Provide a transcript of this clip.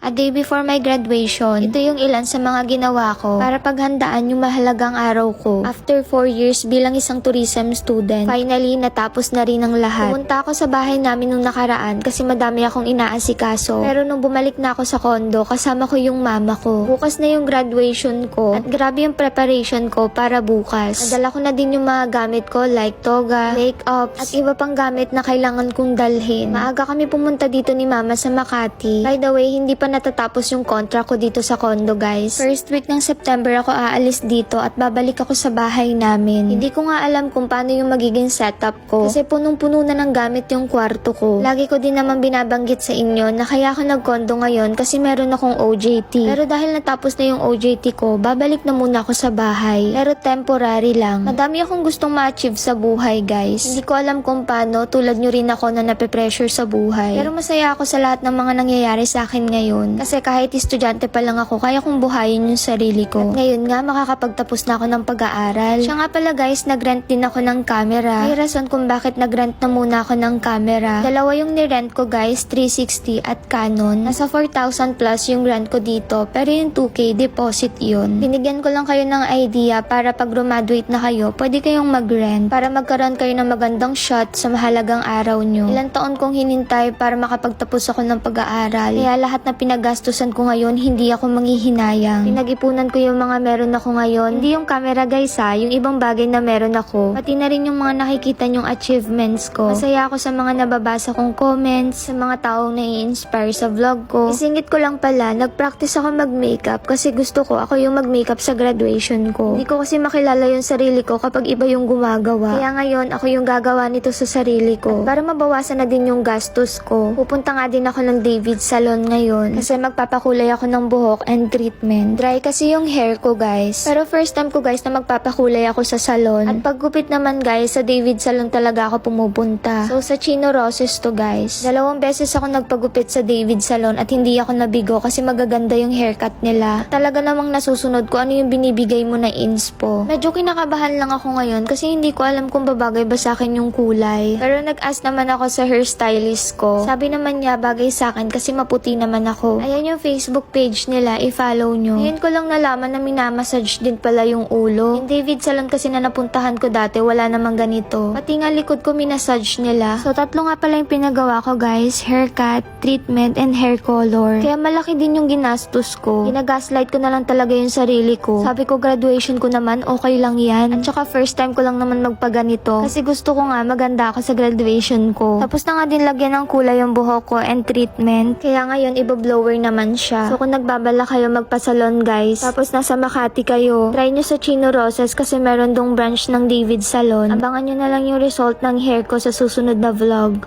A day before my graduation, ito yung ilan sa mga ginawa ko para paghandaan yung mahalagang araw ko. After 4 years bilang isang tourism student, finally natapos na rin ang lahat. Pumunta ako sa bahay namin nung nakaraan kasi madami akong inaasikaso. Pero nung bumalik na ako sa condo, kasama ko yung mama ko. Bukas na yung graduation ko at grabe yung preparation ko para bukas. Nadala ko na din yung mga gamit ko like toga, makeup, at iba pang gamit na kailangan kong dalhin. Maaga kami pumunta dito ni mama sa Makati. By the way, hindi pa natatapos yung contract ko dito sa condo guys. First week ng September ako aalis dito at babalik ako sa bahay namin. Hindi ko nga alam kung paano yung magiging setup ko kasi punong-puno na ng gamit yung kwarto ko. Lagi ko din naman binabanggit sa inyo na kaya ako nag-condo ngayon kasi meron akong OJT. Pero dahil natapos na yung OJT ko, babalik na muna ako sa bahay. Pero temporary lang. Madami akong gustong ma-achieve sa buhay guys. Hindi ko alam kung paano, tulad nyo rin ako na nape-pressure sa buhay. Pero masaya ako sa lahat ng mga nangyayari sa akin ngayon. Kasi kahit estudyante pa lang ako, kaya kong buhayin yung sarili ko. At ngayon nga, makakapagtapos na ako ng pag-aaral. Siya nga pala guys, nag-rent din ako ng camera. May rason kung bakit nag-rent na muna ako ng camera. Dalawa yung ni-rent ko guys, 360 at Canon. Nasa 4,000 plus yung rent ko dito, pero yung 2K deposit yun. Binigyan ko lang kayo ng idea para pag graduate na kayo, pwede kayong mag-rent para magkaroon kayo ng magandang shot sa mahalagang araw nyo. Ilang taon kong hinintay para makapagtapos ako ng pag-aaral. Kaya lahat na pinagastusan ko ngayon, hindi ako manghihinayang. Pinag-ipunan ko yung mga meron ako ngayon. Hindi yung camera guys ha, yung ibang bagay na meron ako. Pati na rin yung mga nakikita nyong achievements ko. Masaya ako sa mga nababasa kong comments, sa mga taong nai-inspire sa vlog ko. Isingit ko lang pala, nag-practice ako mag-makeup kasi gusto ko ako yung mag-makeup sa graduation ko. Hindi ko kasi makilala yung sarili ko kapag iba yung gumagawa. Kaya ngayon, ako yung gagawa nito sa sarili ko. At para mabawasan na din yung gastos ko, pupunta nga din ako ng David Salon ngayon kasi magpapakulay ako ng buhok and treatment. Dry kasi yung hair ko guys. Pero first time ko guys na magpapakulay ako sa salon. At paggupit naman guys, sa David Salon talaga ako pumupunta. So sa Chino Roses to guys. 2 beses ako nagpagupit sa David Salon at hindi ako nabigo kasi magaganda yung haircut nila. At talaga namang nasusunod ko ano yung binibigay mo na inspo. Medyo kinakabahan lang ako ngayon kasi hindi ko alam kung babagay ba sa akin yung kulay. Pero nag-ask naman ako sa hairstylist ko. Sabi naman niya bagay sa akin kasi maputi naman ako. Ayan yung Facebook page nila, i-follow nyo. Ngayon ko lang nalaman na minamassage din pala yung ulo. Yung David Salon kasi na napuntahan ko dati, wala namang ganito. Pati nga likod ko minassage nila. So 3 nga pala yung pinagawa ko guys, haircut, treatment, and hair color. Kaya malaki din yung ginastos ko. Ginagaslight ko na lang talaga yung sarili ko. Sabi ko graduation ko naman, okay lang yan. At saka first time ko lang naman magpaganito. Kasi gusto ko nga maganda ako sa graduation ko. Tapos na nga din lagyan ng kulay yung buhok ko and treatment. Kaya ngayon iba-blower naman siya. So kung nagbabala kayo magpa-salon guys, tapos nasa Makati kayo, try nyo sa Chino Roses kasi meron dong branch ng David Salon. Abangan nyo na lang yung result ng hair ko sa susunod na vlog.